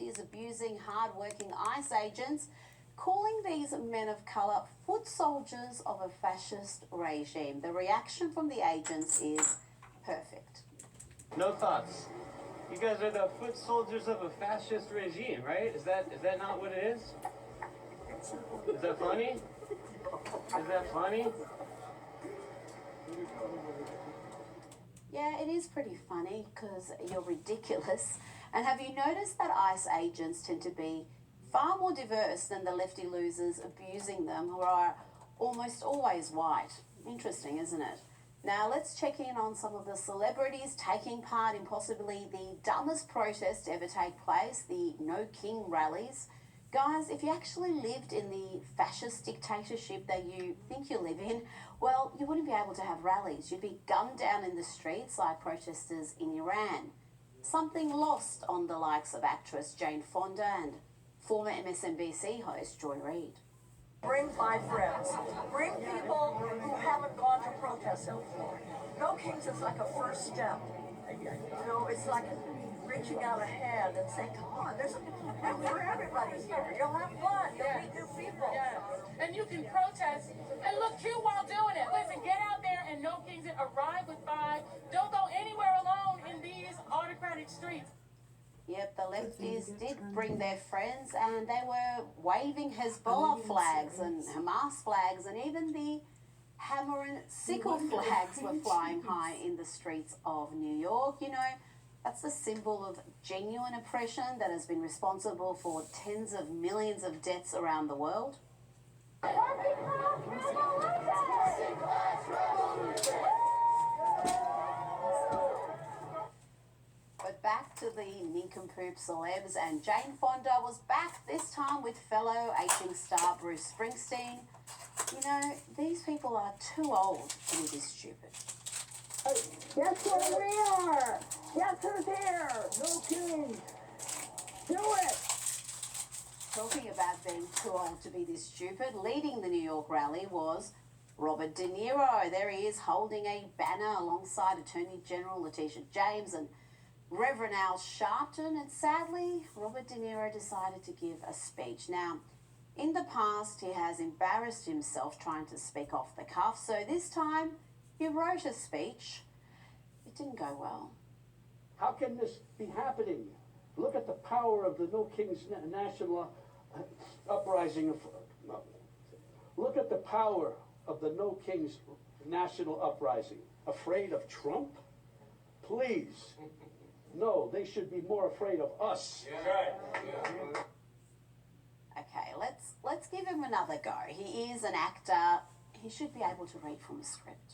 is abusing hard-working ICE agents, calling these men of colour foot soldiers of a fascist regime. The reaction from the agents is perfect. No thoughts. You guys are the foot soldiers of a fascist regime, right? Is that not what it is? Is that funny? Is that funny? Yeah, it is pretty funny because you're ridiculous. And have you noticed that ICE agents tend to be far more diverse than the lefty losers abusing them, who are almost always white? Interesting, isn't it? Now let's check in on some of the celebrities taking part in possibly the dumbest protest to ever take place, the No King rallies. Guys, if you actually lived in the fascist dictatorship that you think you live in, well, you wouldn't be able to have rallies. You'd be gunned down in the streets like protesters in Iran. Something lost on the likes of actress Jane Fonda and former MSNBC host Joy Reid. Bring my friends. Bring people who haven't gone to protests before. No Kings is like a first step. You know, it's like reaching out a hand and saying, come on, there's room for everybody here. You'll have fun. You'll meet new people. Yes. And you can protest and look cute while doing it. Listen, get out there and No Kings it. Arrive with 5. Don't go anywhere alone in these autocratic streets. Yep, the lefties did bring their friends and they were waving Hezbollah flags and Hamas flags, and even the hammer and sickle flags were flying high in the streets of New York. You know, that's the symbol of genuine oppression that has been responsible for tens of millions of deaths around the world. But back to the nincompoop celebs, and Jane Fonda was back, this time with fellow aging star Bruce Springsteen. You know, these people are too old to be this stupid. Guess where we are? Guess who's here? No Kings. Do it. Talking about being too old to be this stupid, leading the New York rally was Robert De Niro. There he is holding a banner alongside Attorney General Letitia James and Reverend Al Sharpton, and sadly, Robert De Niro decided to give a speech. Now, in the past, he has embarrassed himself trying to speak off the cuff, so this time, he wrote a speech. It didn't go well. How can this be happening? Look at the power of the No Kings National Uprising. Look at the power of the No Kings National Uprising. Afraid of Trump? Please. No, they should be more afraid of us. Yeah. Okay, let's give him another go. He is an actor. He should be able to read from a script.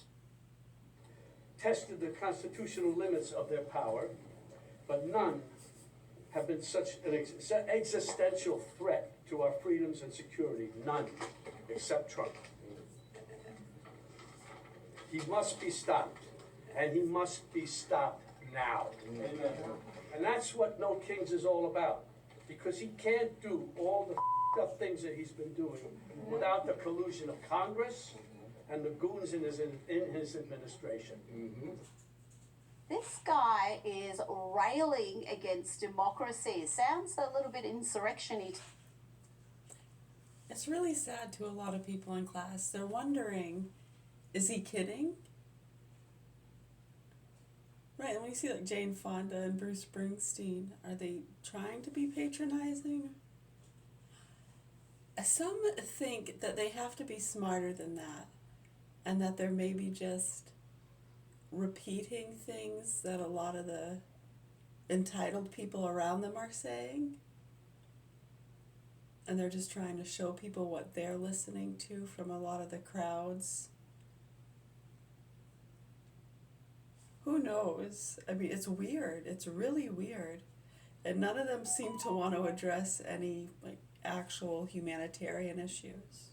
Tested the constitutional limits of their power, but none have been such an existential threat to our freedoms and security. None, except Trump. He must be stopped, and he must be stopped now. Amen. And that's what No Kings is all about, because he can't do all the up things that he's been doing without the collusion of Congress and the goons in his administration. This guy is railing against democracy. Sounds a little bit insurrection-y. It's really sad to a lot of people in class. They're wondering, is he kidding? Right, and when you see like Jane Fonda and Bruce Springsteen, are they trying to be patronizing? Some think that they have to be smarter than that, and that they're maybe just repeating things that a lot of the entitled people around them are saying, and they're just trying to show people what they're listening to from a lot of the crowds. Who knows? I mean, it's weird. It's really weird. And none of them seem to want to address any like actual humanitarian issues.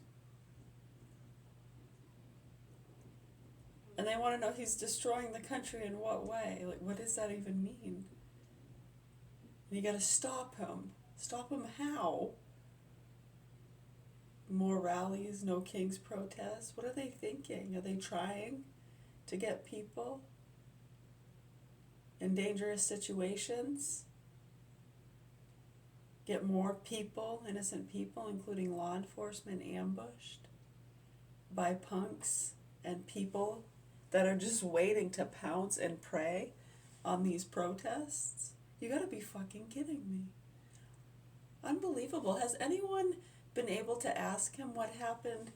And they want to know he's destroying the country in what way? Like, what does that even mean? And you got to stop him. Stop him how? More rallies, No Kings protests? What are they thinking? Are they trying to get people in dangerous situations? get more people, innocent people, including law enforcement, ambushed by punks and people that are just waiting to pounce and prey on these protests? You gotta be fucking kidding me. Unbelievable. Has anyone been able to ask him what happened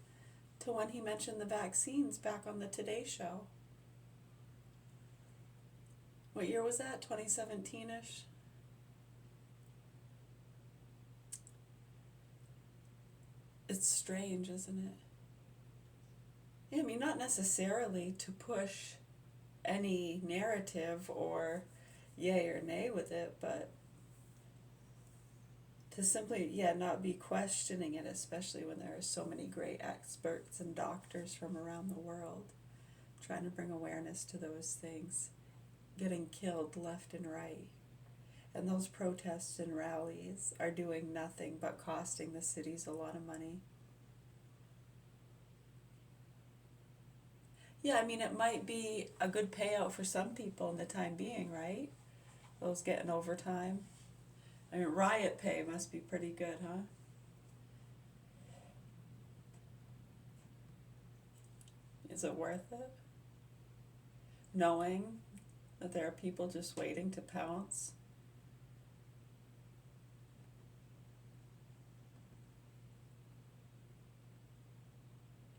to when he mentioned the vaccines back on the Today Show? What year was that? 2017-ish? It's strange, isn't it? Yeah, I mean, not necessarily to push any narrative or yay or nay with it, but to simply, not be questioning it, especially when there are so many great experts and doctors from around the world trying to bring awareness to those things, getting killed left and right. And those protests and rallies are doing nothing but costing the cities a lot of money. Yeah, I mean, it might be a good payout for some people in the time being, right? Those getting overtime. I mean, riot pay must be pretty good, huh? Is it worth it? Knowing that there are people just waiting to pounce?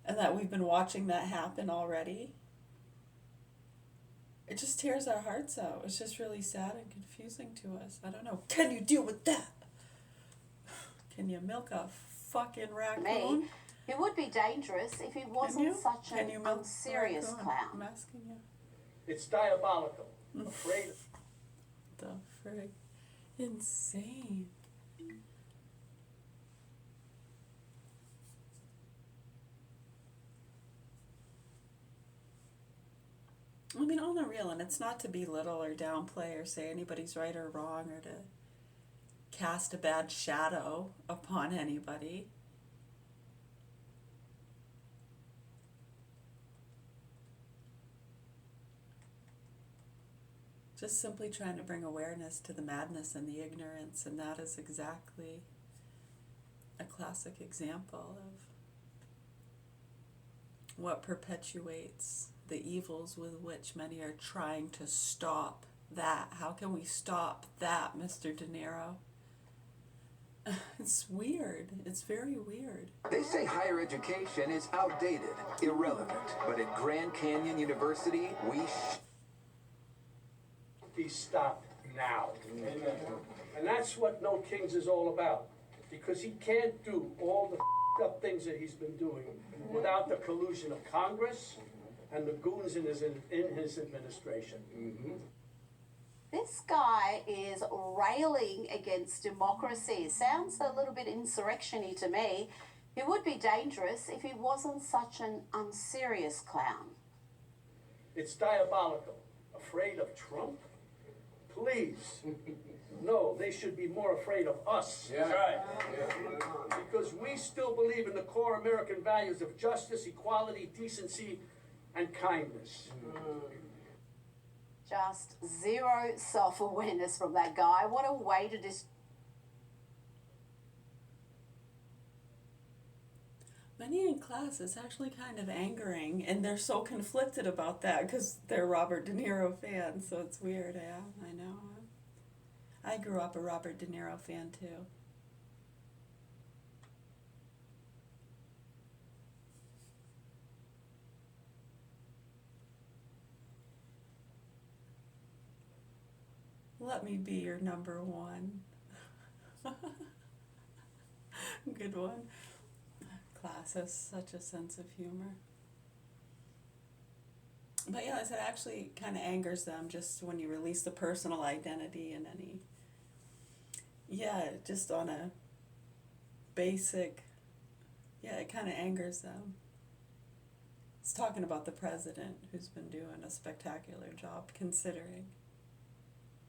And that we've been watching that happen already? It just tears our hearts out. It's just really sad and confusing to us. I don't know. Can you deal with that? Can you milk a fucking raccoon? Me, it would be dangerous if he wasn't such an unserious clown. I'm asking you. It's diabolical. Afraid. The frig. Insane. I mean, on the real, and it's not to belittle or downplay or say anybody's right or wrong or to cast a bad shadow upon anybody. Just simply trying to bring awareness to the madness and the ignorance, and that is exactly a classic example of what perpetuates the evils with which many are trying to stop that. How can we stop that, Mr. De Niro? It's weird. It's very weird. They say higher education is outdated, irrelevant, but at Grand Canyon University, we Be stopped now. And that's what No Kings is all about. Because he can't do all the up things that he's been doing without the collusion of Congress and the goons in his administration. This guy is railing against democracy. Sounds a little bit insurrection-y to me. It would be dangerous if he wasn't such an unserious clown. It's diabolical. Afraid of Trump? Please. No, they should be more afraid of us. That's right. Because we still believe in the core American values of justice, equality, decency, and kindness. Just zero self-awareness from that guy. What a way to Many in class, it's actually kind of angering, and they're so conflicted about that because they're Robert De Niro fans, so it's weird. Yeah, I know. I grew up a Robert De Niro fan too. Let me be your number one. Good one. Class has such a sense of humor. But yeah, it actually kind of angers them just when you release the personal identity in any, just on a basic, it kind of angers them. It's talking about the president who's been doing a spectacular job considering.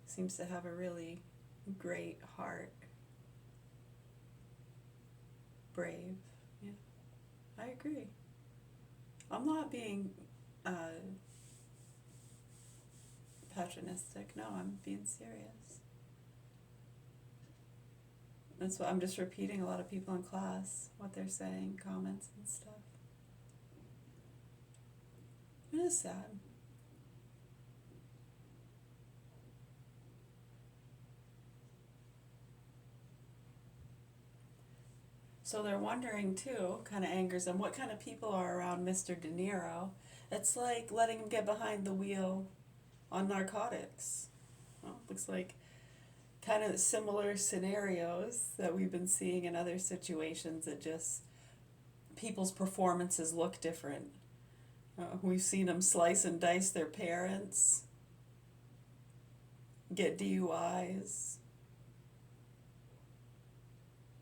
Seems to have a really great heart. Brave. Yeah, I agree. I'm not being patronistic. No, I'm being serious. That's what I'm just repeating a lot of people in class, what they're saying, comments and stuff. It is sad. So they're wondering too, kind of angers them, what kind of people are around Mr. De Niro. It's like letting him get behind the wheel on narcotics. Well, looks like kind of similar scenarios that we've been seeing in other situations that just people's performances look different. We've seen them slice and dice their parents, get DUIs,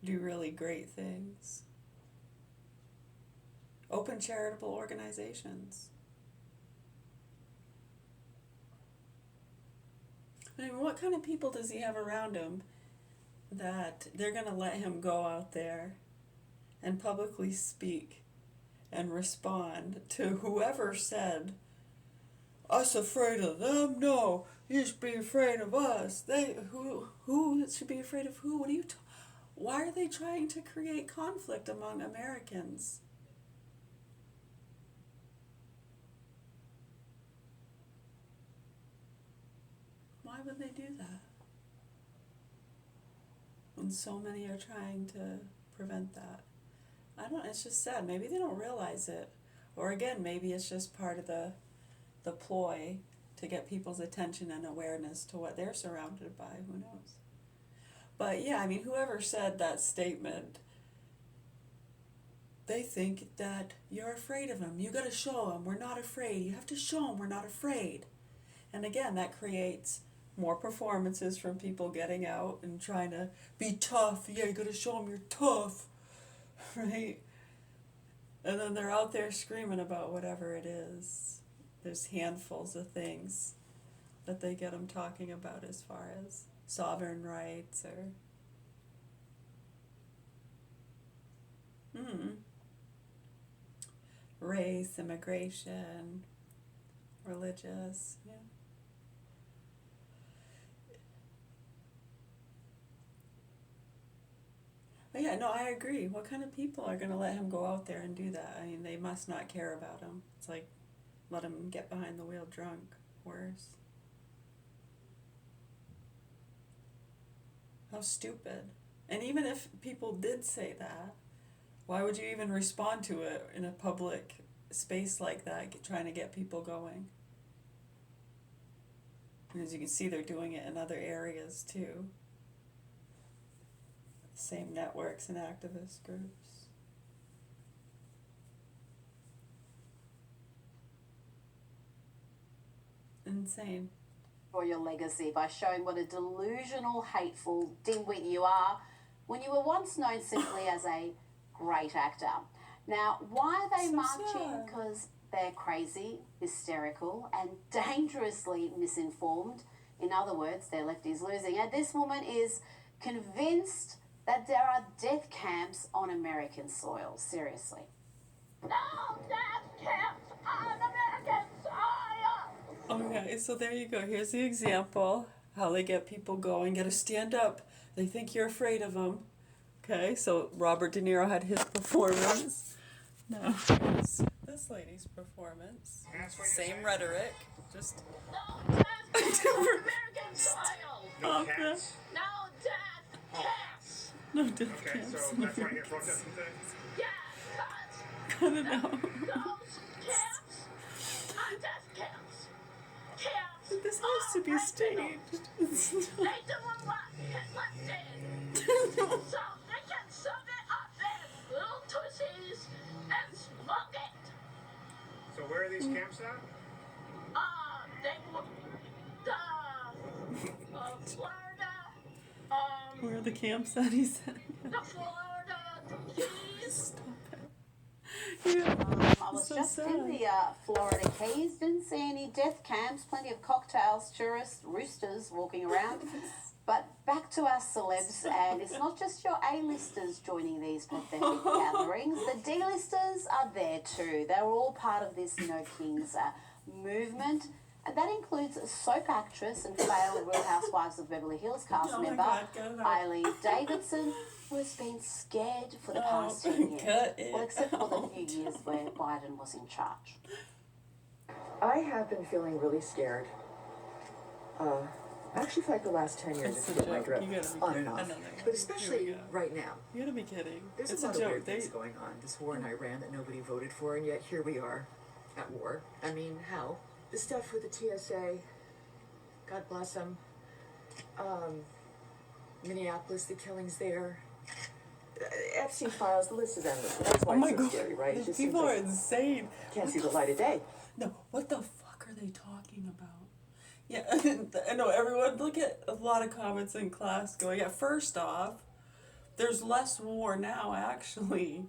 do really great things, open charitable organizations. I mean, what kind of people does he have around him that they're going to let him go out there and publicly speak and respond to whoever said, us afraid of them? No, you should be afraid of us. Who should be afraid of who? What are you why are they trying to create conflict among Americans? Why would they do that? When so many are trying to prevent that. It's just sad. Maybe they don't realize it. Or again, maybe it's just part of the ploy to get people's attention and awareness to what they're surrounded by. Who knows? But yeah, I mean, whoever said that statement, they think that you're afraid of them. You got to show them we're not afraid. You have to show them we're not afraid. And again, that creates more performances from people getting out and trying to be tough. Yeah, you got to show them you're tough, right? And then they're out there screaming about whatever it is. There's handfuls of things that they get them talking about as far as sovereign rights or race, immigration, religious, yeah. But yeah, no, I agree. What kind of people are going to let him go out there and do that? I mean, they must not care about him. It's like, let him get behind the wheel drunk. Worse. How stupid. And even if people did say that, why would you even respond to it in a public space like that, trying to get people going? And as you can see, they're doing it in other areas too. Same networks and activist groups. Insane. For your legacy by showing what a delusional, hateful dimwit you are when you were once known simply as a great actor. Now, why are they marching? Because they're crazy, hysterical, and dangerously misinformed. In other words, their left is losing. And this woman is convinced that there are death camps on American soil. Seriously. No death camps on American soil! Okay, so there you go. Here's the example. How they get people going. Got to stand up. They think you're afraid of them. Okay, so Robert De Niro had his performance. Now, this lady's performance. Same rhetoric. Just... No death camps on American soil! No cats? No death camps! No death Okay, camps. so that's why you're protesting things? Yeah, I don't know. those camps are death camps. Camps This has to be staged. they do what Hitler did. So they can shove it up their little tussies and smoke it. So where are these camps at? They were the Florida, Where are the camps that he said? the Florida Keys. Stop it. Yeah. I was So just sad. in the Florida Keys, didn't see any death camps, plenty of cocktails, tourists, roosters walking around. But back to our celebs, and it's not just your A-listers joining these pathetic gatherings. The D-listers are there too. They're all part of this No Kings movement. And that includes soap actress and failed Real Housewives of Beverly Hills cast Oh my member God, cut it out. Eileen Davidson, who has been scared for the past 10 years. Cut it Well, except for the out. few years where Biden was in charge. I have been feeling really scared. Actually, for like the last 10 years, It's if a you get my joke. drift, You gotta be on kidding. and off. Another. But Here especially we go. right now. You gotta be kidding. There's It's a lot a of joke. weird things going on. This war in Iran that nobody voted for, and yet here we are at war. I mean, hell, the stuff with the TSA, God bless them. Minneapolis, the killings there. Epstein files, the list is endless. That's why Oh my it's so God. scary, right? It These just seems people are like insane. can't see the light of day. No, what the fuck are they talking about? Yeah, I know everyone, look at a lot of comments in class going, yeah, first off, there's less war now, actually,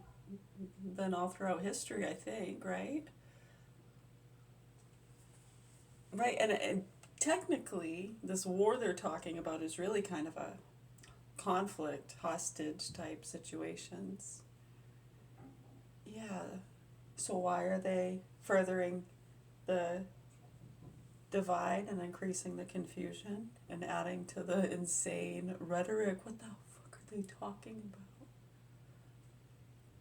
than all throughout history, I think, right? Right, and technically, this war they're talking about is really kind of a conflict, hostage type situations. Yeah. So why are they furthering the divide and increasing the confusion and adding to the insane rhetoric? What the fuck are they talking about?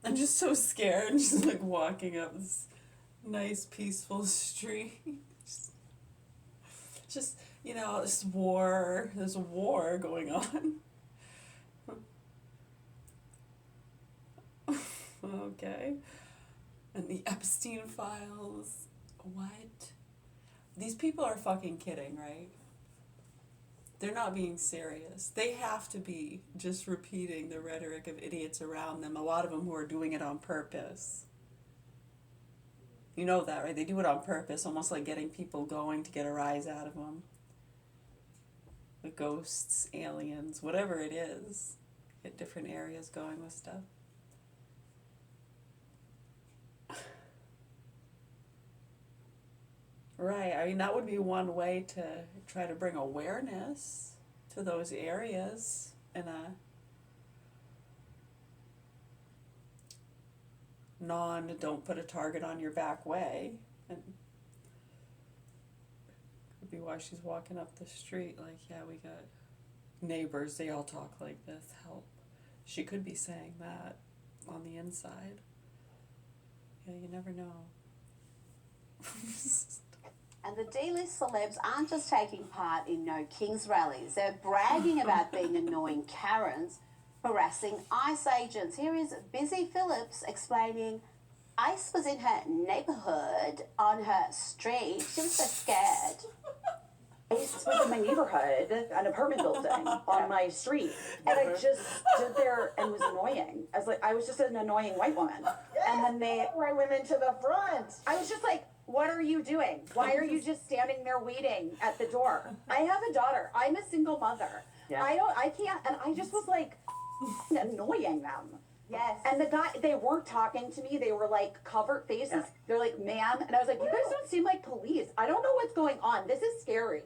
I'm just so scared, just like walking up this nice peaceful street. just you know, there's a war going on. Okay. And the Epstein files. What? These people are fucking kidding, right? They're not being serious. They have to be just repeating the rhetoric of idiots around them, a lot of them who are doing it on purpose. You know that, right? They do it on purpose, almost like getting people going to get a rise out of them. The ghosts, aliens, whatever it is. Get different areas going with stuff. Right, I mean, that would be one way to try to bring awareness to those areas in a don't put a target on your back way. And could be why she's walking up the street like, yeah, we got neighbors, they all talk like this, help. She could be saying that on the inside. Yeah, you never know. And the D-list celebs aren't just taking part in No Kings rallies. They're bragging about being annoying Karens, harassing ICE agents. Here is Busy Phillips explaining ICE was in her neighborhood on her street. She was so scared. ICE was in my neighborhood, an apartment building on my street, and I just stood there and was annoying. I was just an annoying white woman. And then they brought women to the front. I was just like, what are you doing? Why are you just standing there waiting at the door? I have a daughter. I'm a single mother. Yeah. I can't, and I just was like annoying them. Yes. And the guy, they weren't talking to me. They were like covered faces. Yeah. They're like, ma'am. And I was like, you guys don't seem like police. I don't know what's going on. This is scary.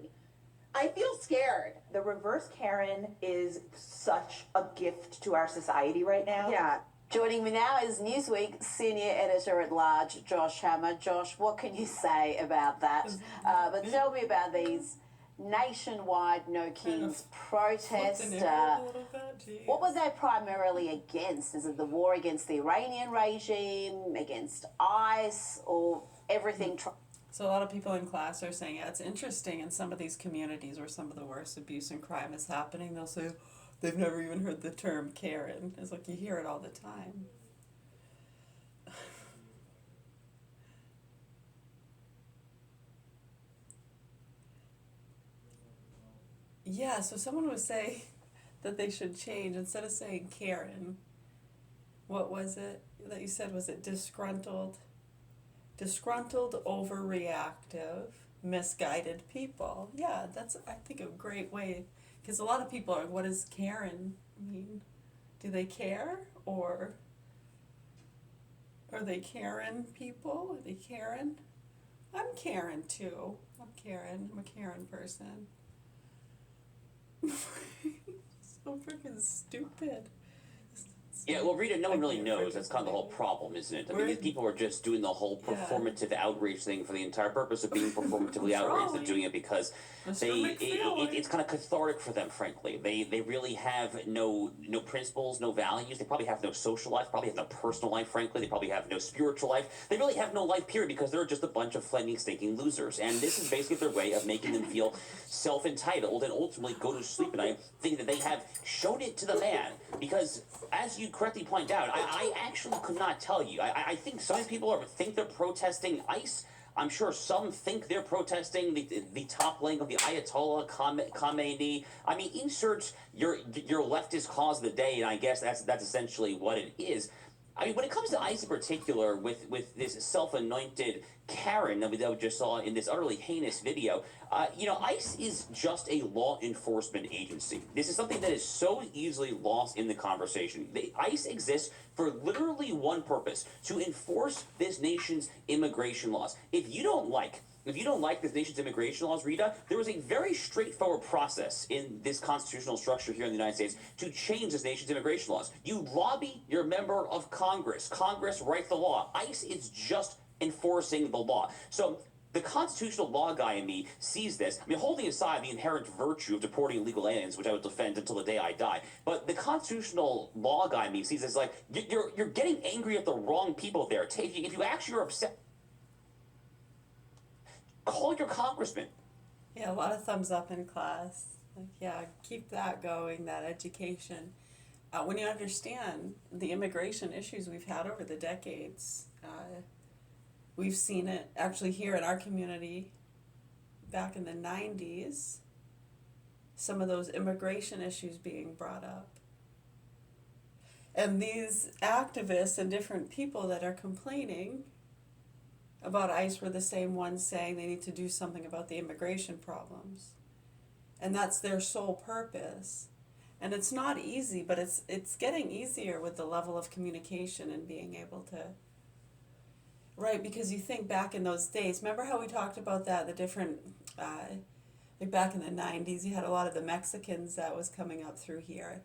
I feel scared. The reverse Karen is such a gift to our society right now. Yeah. Joining me now is Newsweek Senior Editor-at-Large, Josh Hammer. Josh, what can you say about that? But tell me about these nationwide No Kings protests. What were they primarily against? Is it the war against the Iranian regime, against ICE, or everything? So a lot of people in class are saying, yeah, it's interesting in some of these communities where some of the worst abuse and crime is happening, they'll say, they've never even heard the term Karen. It's like you hear it all the time. Yeah, so someone was saying that they should change, instead of saying Karen, what was it that you said? Was it disgruntled? Disgruntled, overreactive, misguided people. Yeah, that's, I think, a great way. Because a lot of people are, what does Karen mean? Do they care? Or are they Karen people? Are they Karen? I'm Karen too. I'm a Karen person. So freaking stupid. Yeah, well, Rita, no one really knows. That's kind of the whole problem, isn't it? I mean, these people are just doing the whole performative outrage thing for the entire purpose of being performatively outraged. They're doing it because it's kind of cathartic for them, frankly. They really have no principles, no values. They probably have no social life, probably have no personal life, frankly. They probably have no spiritual life. They really have no life, period, because they're just a bunch of flaming, stinking losers. And this is basically their way of making them feel self-entitled and ultimately go to sleep at night thinking that they have shown it to the man. Because, as you correctly point out, I actually could not tell you. I think some people think they're protesting ICE. I'm sure some think they're protesting the top link of the Ayatollah Khamenei. I mean, insert your leftist cause of the day, and I guess that's essentially what it is. I mean, when it comes to ICE in particular, with this self-anointed Karen that we just saw in this utterly heinous video, ICE is just a law enforcement agency. This is something that is so easily lost in the conversation. ICE exists for literally one purpose: to enforce this nation's immigration laws. If you don't like this nation's immigration laws, Rita, there is a very straightforward process in this constitutional structure here in the United States to change this nation's immigration laws. You lobby your member of Congress. Congress writes the law. ICE is just enforcing the law. So the constitutional law guy in me sees this. I mean, holding aside the inherent virtue of deporting illegal aliens, which I would defend until the day I die, but the constitutional law guy in me sees this like, you're getting angry at the wrong people there. If you actually are upset, call your congressman. Yeah, a lot of thumbs up in class. Like, yeah, keep that going, that education. When you understand the immigration issues we've had over the decades, we've seen it actually here in our community back in the 90s, some of those immigration issues being brought up. And these activists and different people that are complaining about ICE were the same ones saying they need to do something about the immigration problems. And that's their sole purpose. And it's not easy, but it's getting easier with the level of communication and being able to, right, because you think back in those days, remember how we talked about that, the different, like back in the 90s, you had a lot of the Mexicans that was coming up through here.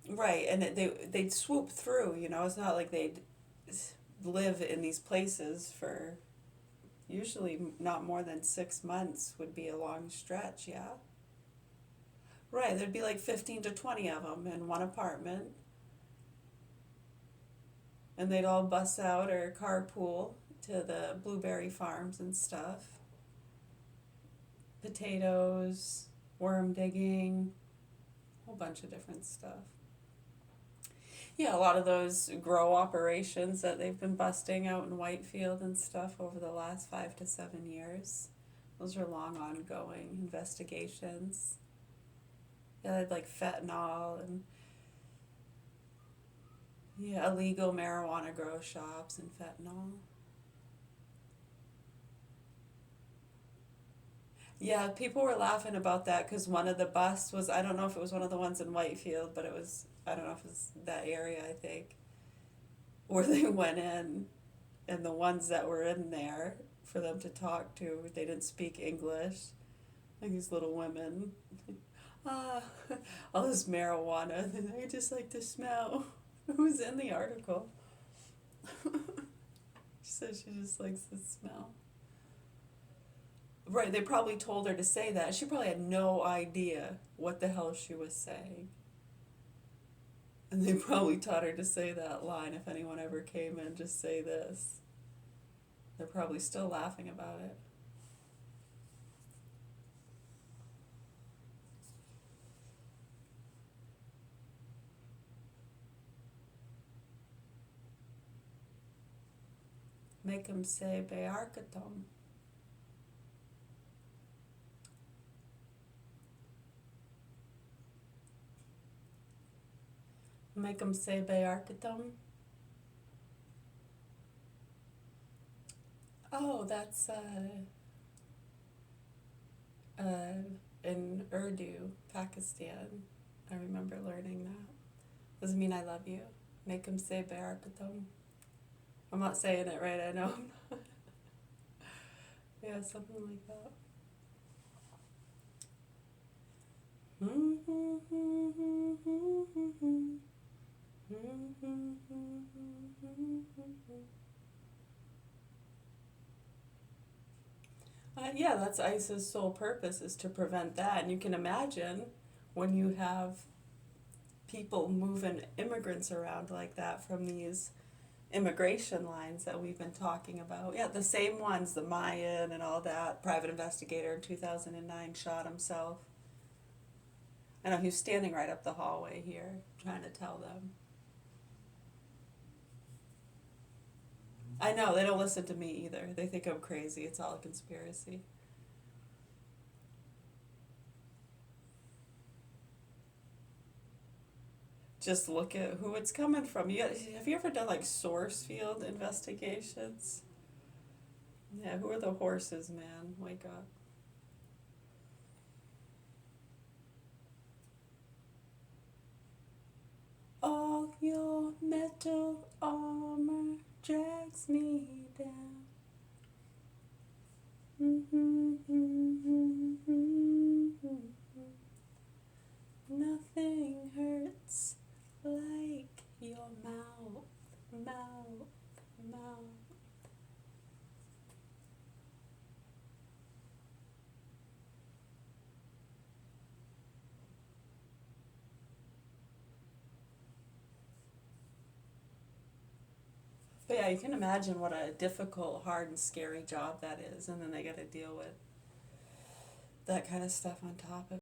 Right, and they'd swoop through, it's not like they'd live in these places for usually not more than 6 months would be a long stretch, yeah? Right, there'd be like 15 to 20 of them in one apartment. And they'd all bus out or carpool to the blueberry farms and stuff. Potatoes, worm digging, a whole bunch of different stuff. Yeah, a lot of those grow operations that they've been busting out in Whitefield and stuff over the last 5 to 7 years. Those are long ongoing investigations. Yeah, they had like fentanyl and illegal marijuana grow shops and fentanyl. Yeah, people were laughing about that because one of the busts was, I don't know if it was one of the ones in Whitefield, but it was, I don't know if it was that area, I think, where they went in, and the ones that were in there for them to talk to, they didn't speak English. Like these little women, all this marijuana, I just like the smell. It was in the article. She said she just likes the smell. Right, they probably told her to say that. She probably had no idea what the hell she was saying. And they probably taught her to say that line, if anyone ever came in, just say this. They're probably still laughing about it. Make them say Bearkatom. Make them say Bearkatom. Oh, that's in Urdu, Pakistan. I remember learning that. Doesn't mean I love you. Make them say Bearkatom. I'm not saying it right, I know. Yeah, something like that. Mm-hmm. yeah, that's ICE's sole purpose, is to prevent that. And you can imagine when you have people moving immigrants around like that from these immigration lines that we've been talking about. Yeah, the same ones, the Mayan and all that. Private investigator in 2009 shot himself. I know, he was standing right up the hallway here trying to tell them. I know, they don't listen to me either. They think I'm crazy. It's all a conspiracy. Just look at who it's coming from. Have you ever done like source field investigations? Yeah, who are the horses, man? Wake up. All your metal armor drags me down. Nothing hurts like your mouth, mouth, mouth. But yeah, you can imagine what a difficult, hard, and scary job that is, and then they got to deal with that kind of stuff on top of it.